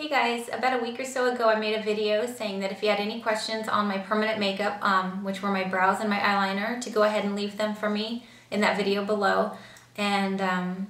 Hey guys, about a week or so ago I made a video saying that if you had any questions on my permanent makeup, which were my brows and my eyeliner, to go ahead and leave them for me in that video below. And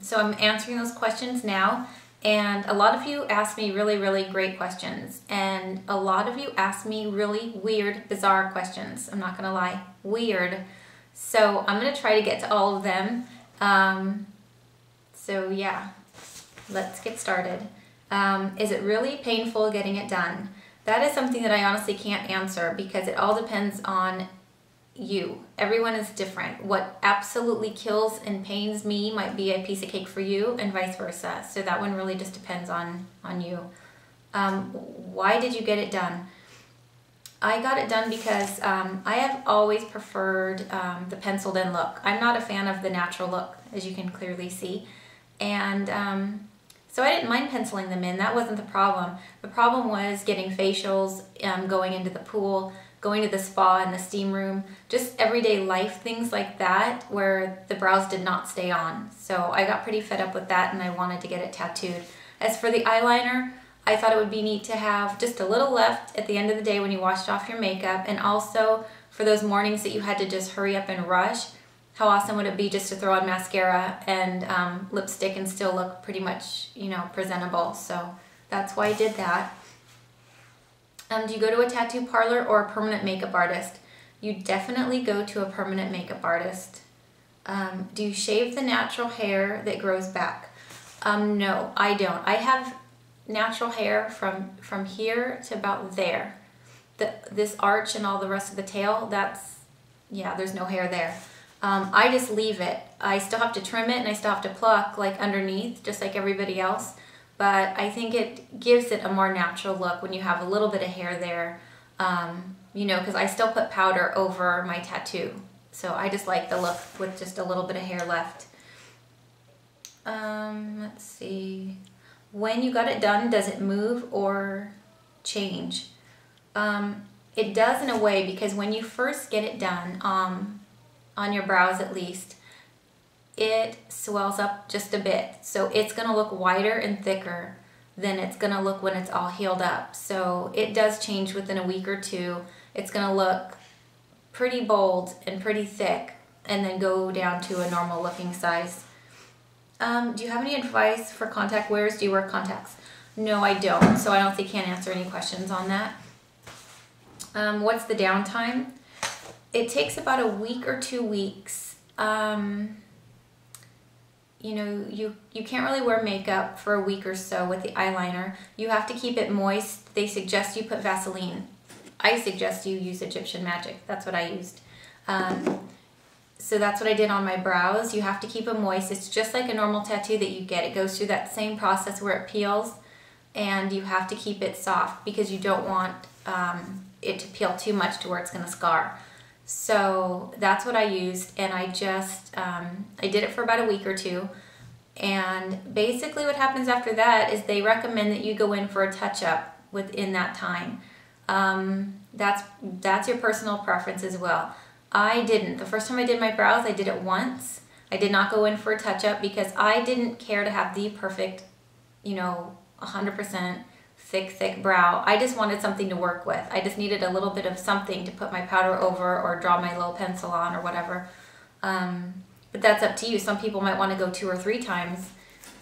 so I'm answering those questions now. And a lot of you asked me really great questions. And a lot of you asked me really weird, bizarre questions. I'm not gonna lie, weird. So I'm gonna try to get to all of them. So yeah, let's get started. Is it really painful getting it done? That is something that I honestly can't answer because it all depends on you. Everyone is different. What absolutely kills and pains me might be a piece of cake for you and vice versa. So that one really just depends on you. Why did you get it done? I got it done because I have always preferred the penciled in look. I'm not a fan of the natural look, as you can clearly see. And so I didn't mind penciling them in. That wasn't the problem. The problem was getting facials, going into the pool, going to the spa and the steam room, just everyday life things like that where the brows did not stay on. So I got pretty fed up with that and I wanted to get it tattooed. As for the eyeliner, I thought it would be neat to have just a little left at the end of the day when you washed off your makeup, and also for those mornings that you had to just hurry up and rush. How awesome would it be just to throw on mascara and lipstick and still look pretty much, you know, presentable. So that's why I did that. Do you go to a tattoo parlor or a permanent makeup artist? You definitely go to a permanent makeup artist. Do you shave the natural hair that grows back? No, I don't. I have natural hair from here to about there. This arch and all the rest of the tail, yeah, there's no hair there. I just leave it. I still have to trim it and I still have to pluck like underneath, just like everybody else. But I think it gives it a more natural look when you have a little bit of hair there, you know, because I still put powder over my tattoo. So I just like the look with just a little bit of hair left. Let's see. When you got it done, does it move or change? It does in a way, because when you first get it done, on your brows at least, it swells up just a bit. So it's gonna look wider and thicker than it's gonna look when it's all healed up. So it does change within a week or two. It's gonna look pretty bold and pretty thick and then go down to a normal looking size. Do you have any advice for contact wearers? Do you wear contacts? No, I don't. So I honestly can't answer any questions on that. What's the downtime? It takes about a week or 2 weeks. You know, you can't really wear makeup for a week or so with the eyeliner. You have to keep it moist. They suggest you put Vaseline. I suggest you use Egyptian Magic. That's what I used. So that's what I did on my brows. You have to keep them moist. It's just like a normal tattoo that you get. It goes through that same process where it peels, and you have to keep it soft because you don't want it to peel too much to where it's going to scar. So that's what I used, and I just, I did it for about a week or two, and basically what happens after that is they recommend that you go in for a touch-up within that time. That's your personal preference as well. I didn't. The first time I did my brows, I did it once. I did not go in for a touch-up because I didn't care to have the perfect, you know, 100% thick brow. I just wanted something to work with. I just needed a little bit of something to put my powder over or draw my little pencil on or whatever. But that's up to you. Some people might want to go 2 or 3 times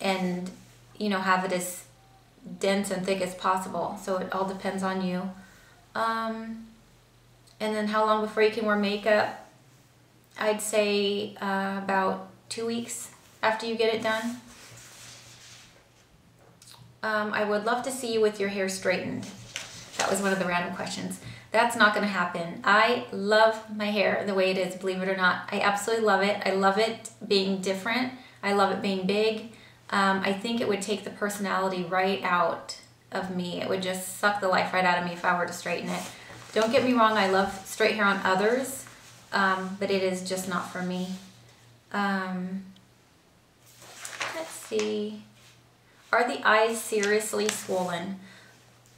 and, you know, have it as dense and thick as possible. So it all depends on you. And then how long before you can wear makeup? I'd say about 2 weeks after you get it done. I would love to see you with your hair straightened. That was one of the random questions. That's not going to happen. I love my hair the way it is, believe it or not. I absolutely love it. I love it being different. I love it being big. I think it would take the personality right out of me. It would just suck the life right out of me if I were to straighten it. Don't get me wrong, I love straight hair on others, but it is just not for me. Let's see. Are the eyes seriously swollen?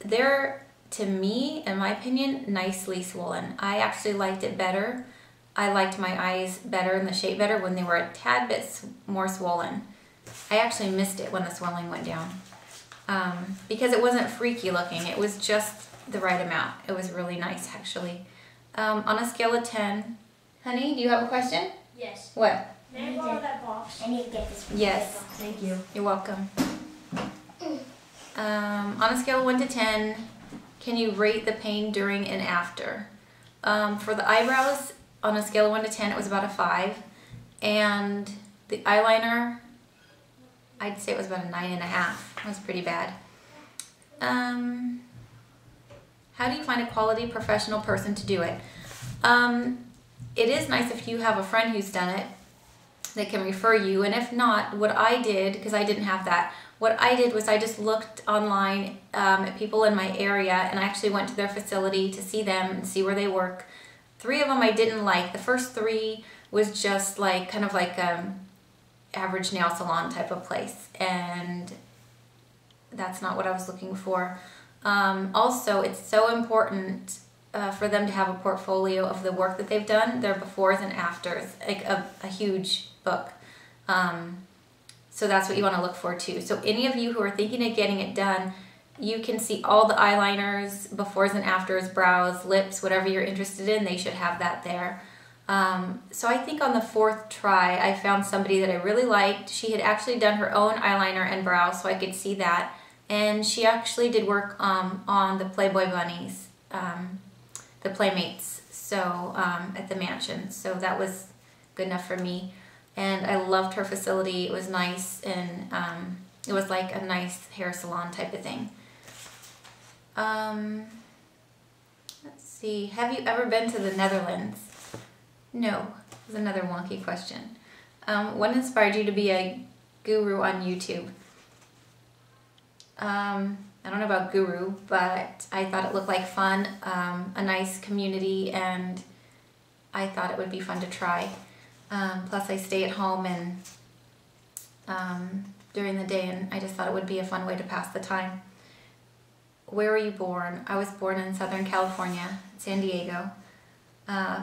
They're, to me, in my opinion, nicely swollen. I actually liked it better. I liked my eyes better and the shape better when they were a tad bit more swollen. I actually missed it when the swelling went down. because it wasn't freaky looking. It was just the right amount. It was really nice, actually. On a scale of 10, honey, do you have a question? Yes. What? May I borrow that box? I need to get this. Yes. Thank you. You're welcome. On a scale of 1 to 10, can you rate the pain during and after? For the eyebrows, on a scale of 1 to 10, it was about a 5. And the eyeliner, I'd say it was about a 9.5. It was pretty bad. How do you find a quality professional person to do it? It is nice if you have a friend who's done it that can refer you, and if not, what I did, because I didn't have that, what I did was I just looked online at people in my area, and I actually went to their facility to see them and see where they work. 3 of them I didn't like. The first 3 was just like kind of like average nail salon type of place, and that's not what I was looking for. Also, it's so important for them to have a portfolio of the work that they've done, their befores and afters, like a huge book. So that's what you want to look for too. So any of you who are thinking of getting it done, you can see all the eyeliners, befores and afters, brows, lips, whatever you're interested in, they should have that there. So I think on the 4th try, I found somebody that I really liked. She had actually done her own eyeliner and brows, so I could see that. And she actually did work on the Playboy bunnies, the Playmates, so at the mansion. So that was good enough for me. And I loved her facility. It was nice, and it was like a nice hair salon type of thing. Let's see. Have you ever been to the Netherlands? No. It was another wonky question. What inspired you to be a guru on YouTube? I don't know about guru, but I thought it looked like fun, a nice community, and I thought it would be fun to try. Plus I stay at home and during the day, and I just thought it would be a fun way to pass the time. Where were you born? I was born in Southern California, San Diego.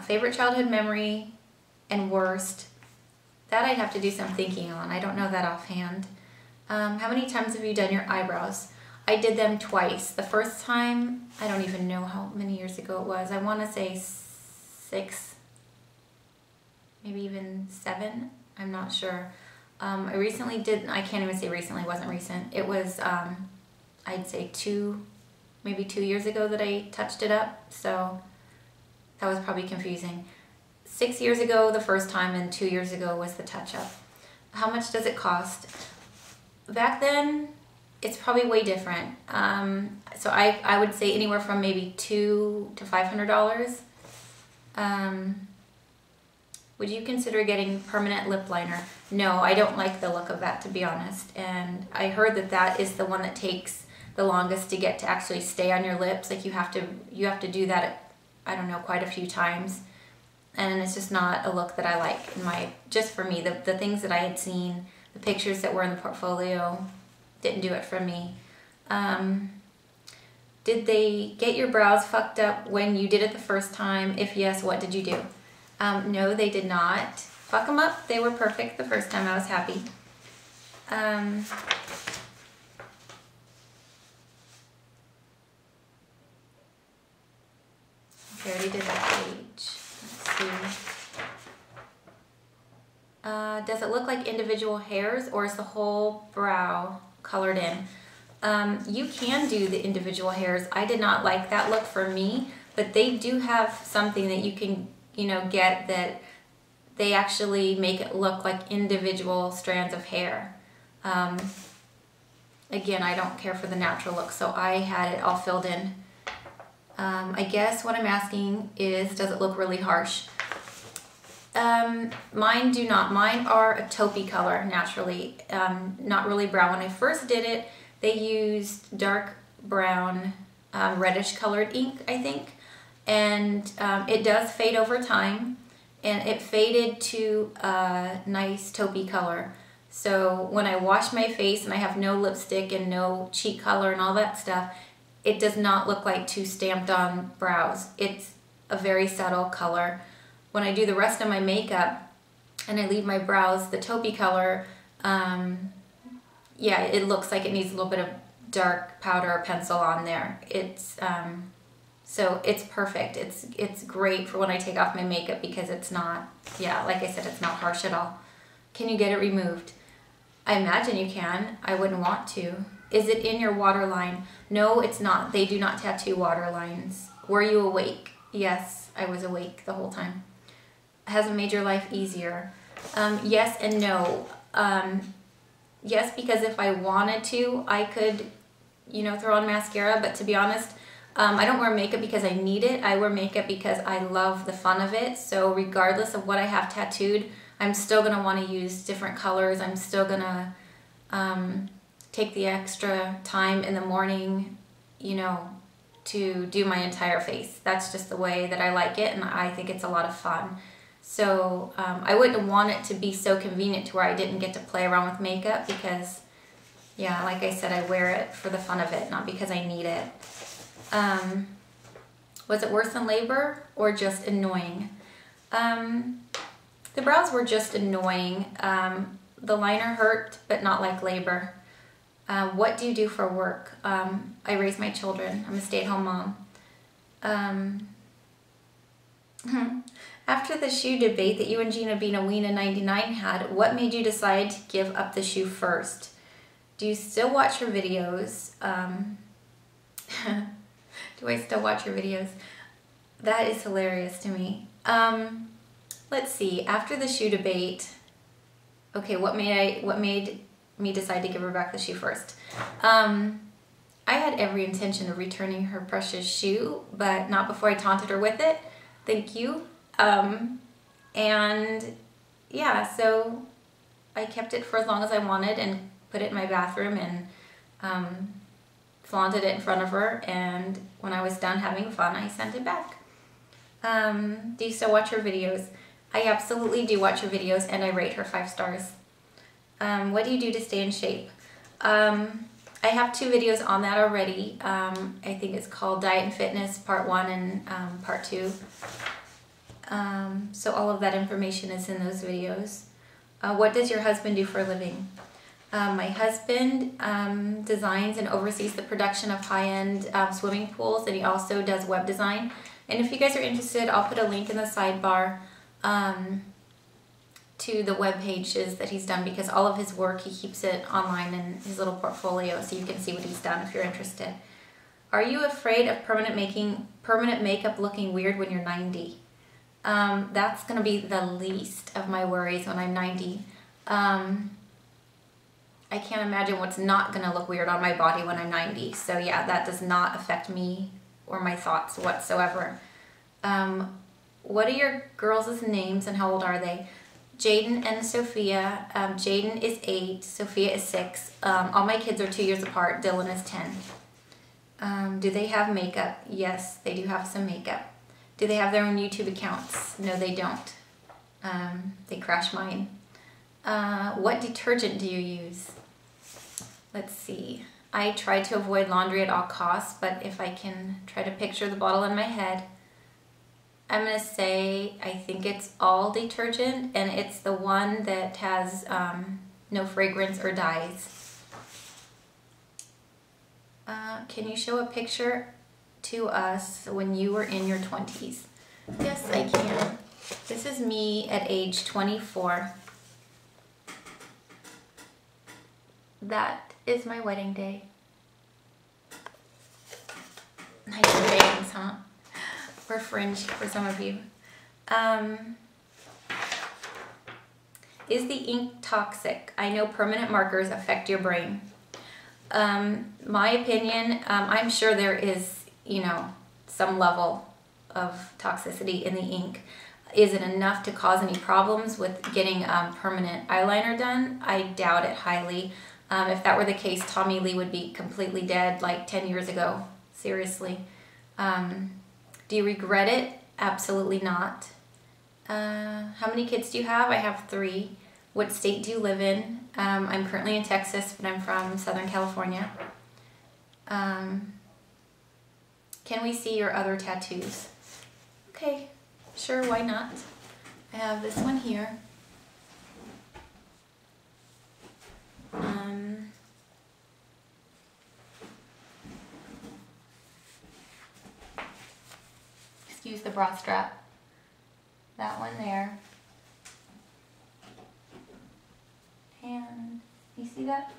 Favorite childhood memory and worst? That I'd have to do some thinking on. I don't know that offhand. How many times have you done your eyebrows? I did them twice. The first time, I don't even know how many years ago it was. I want to say 6, maybe even 7. I'm not sure. I recently did, I can't even say recently, it wasn't recent. It was, I'd say maybe 2 years ago that I touched it up. So that was probably confusing. 6 years ago the first time, and 2 years ago was the touch-up. How much does it cost? Back then, it's probably way different. So I would say anywhere from maybe $200 to $500. Would you consider getting permanent lip liner? No, I don't like the look of that, to be honest. And I heard that that is the one that takes the longest to get to actually stay on your lips. Like you have to do that, I don't know, quite a few times. And it's just not a look that I like just for me. The things that I had seen, the pictures that were in the portfolio, didn't do it for me. Did they get your brows fucked up when you did it the first time? If yes, what did you do? No, they did not fuck them up. They were perfect the first time. I was happy. Okay, I already did that page. Let's see. Does it look like individual hairs, or is the whole brow colored in? You can do the individual hairs. I did not like that look for me, but they do have something that you can, get that they actually make it look like individual strands of hair. Again, I don't care for the natural look, so I had it all filled in. I guess what I'm asking is, does it look really harsh? Mine do not. Mine are a taupey color naturally, not really brown. When I first did it, they used dark brown, reddish colored ink, I think. And it does fade over time, and it faded to a nice taupey color. So when I wash my face and I have no lipstick and no cheek color and all that stuff, it does not look like 2 stamped on brows. It's a very subtle color. When I do the rest of my makeup and I leave my brows the taupey color, yeah, it looks like it needs a little bit of dark powder or pencil on there. It's so it's perfect. It's great for when I take off my makeup because it's not, yeah, like I said, it's not harsh at all. Can you get it removed? I imagine you can. I wouldn't want to. Is it in your waterline? No, it's not. They do not tattoo waterlines. Were you awake? Yes, I was awake the whole time. Has it made your life easier? Yes and no. Yes, because if I wanted to, I could, you know, throw on mascara, but to be honest, I don't wear makeup because I need it. I wear makeup because I love the fun of it. So regardless of what I have tattooed, I'm still going to want to use different colors. I'm still going to take the extra time in the morning, you know, to do my entire face. That's just the way that I like it, and I think it's a lot of fun. So I wouldn't want it to be so convenient to where I didn't get to play around with makeup because, yeah, like I said, I wear it for the fun of it, not because I need it. Was it worse than labor or just annoying? The brows were just annoying. The liner hurt, but not like labor. What do you do for work? I raise my children. I'm a stay-at-home mom. After the shoe debate that you and Gina Bina Weena 99 had, what made you decide to give up the shoe first? Do you still watch her videos? Do I still watch your videos? That is hilarious to me. Let's see. After the shoe debate, okay, what made me decide to give her back the shoe first? I had every intention of returning her precious shoe, but not before I taunted her with it. Thank you. And yeah, so I kept it for as long as I wanted and put it in my bathroom and flaunted it in front of her, and when I was done having fun, I sent it back. Do you still watch her videos? I absolutely do watch her videos, and I rate her 5 stars. What do you do to stay in shape? I have 2 videos on that already. I think it's called Diet and Fitness Part 1 and Part 2. So all of that information is in those videos. What does your husband do for a living? My husband designs and oversees the production of high-end swimming pools, and he also does web design. And if you guys are interested, I'll put a link in the sidebar to the web pages that he's done, because all of his work, he keeps it online in his little portfolio, so you can see what he's done if you're interested. Are you afraid of permanent makeup looking weird when you're 90? That's going to be the least of my worries when I'm 90. I can't imagine what's not going to look weird on my body when I'm 90. So yeah, that does not affect me or my thoughts whatsoever. What are your girls' names and how old are they? Jaden and Sophia. Jaden is 8, Sophia is 6. All my kids are 2 years apart. Dylan is 10. Do they have makeup? Yes, they do have some makeup. Do they have their own YouTube accounts? No, they don't. They crash mine. What detergent do you use? Let's see. I try to avoid laundry at all costs, but if I can try to picture the bottle in my head, I'm going to say I think it's all detergent, and it's the one that has no fragrance or dyes. Can you show a picture to us when you were in your 20s? Yes, I can. This is me at age 24. That is my wedding day. Nice bangs, huh? Or fringe for some of you. Is the ink toxic? I know permanent markers affect your brain. My opinion, I'm sure there is, you know, some level of toxicity in the ink. Is it enough to cause any problems with getting permanent eyeliner done? I doubt it highly. If that were the case, Tommy Lee would be completely dead like 10 years ago. Seriously. Do you regret it? Absolutely not. How many kids do you have? I have 3. What state do you live in? I'm currently in Texas, but I'm from Southern California. Can we see your other tattoos? Okay, sure, why not? I have this one here. use the bra strap. That one there. And you see that?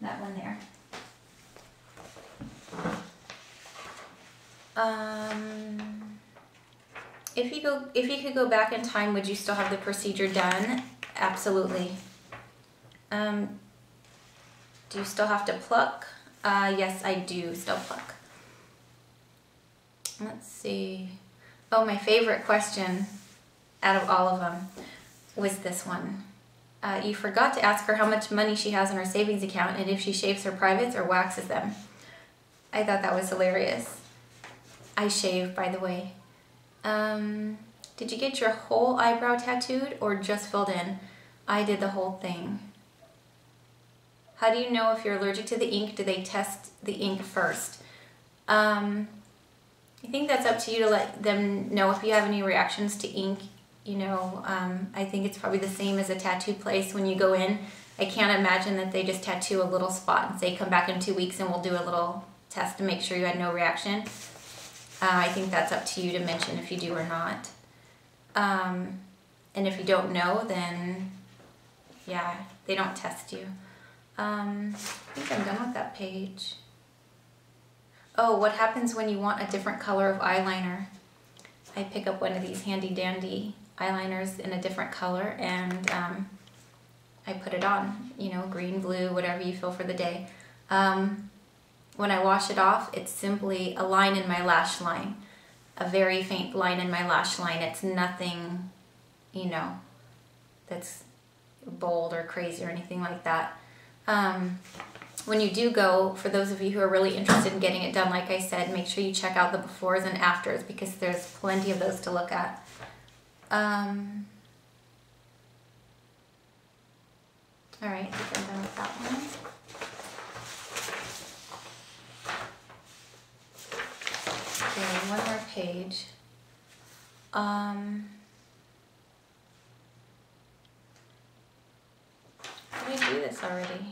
That one there. If you could go back in time, would you still have the procedure done? Absolutely. Do you still have to pluck? Yes, I do still pluck. Let's see. Oh, my favorite question out of all of them was this one. You forgot to ask her how much money she has in her savings account and if she shaves her privates or waxes them. I thought that was hilarious. I shave, by the way. Did you get your whole eyebrow tattooed or just filled in? I did the whole thing. How do you know if you're allergic to the ink? Do they test the ink first? I think that's up to you to let them know if you have any reactions to ink. You know, I think it's probably the same as a tattoo place when you go in. I can't imagine that they just tattoo a little spot and say, come back in 2 weeks and we'll do a little test to make sure you had no reaction. I think that's up to you to mention if you do or not. And if you don't know, then yeah, they don't test you. I think I'm done with that page. Oh, what happens when you want a different color of eyeliner? I pick up one of these handy dandy eyeliners in a different color and I put it on, you know, green, blue, whatever you feel for the day. When I wash it off, it's simply a line in my lash line, a very faint line in my lash line. It's nothing, you know, that's bold or crazy or anything like that. When you do go, for those of you who are really interested in getting it done, like I said, make sure you check out the befores and afters because there's plenty of those to look at. All right, I think I'm done with that one. Okay, one more page. Did I do this already?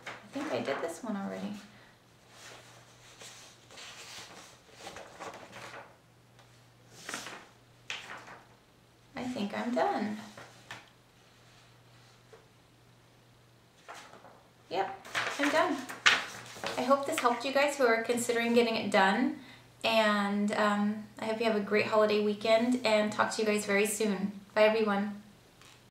I think I did this one already. I think I'm done. Yep, I'm done. I hope this helped you guys who are considering getting it done. And I hope you have a great holiday weekend and talk to you guys very soon. Bye everyone.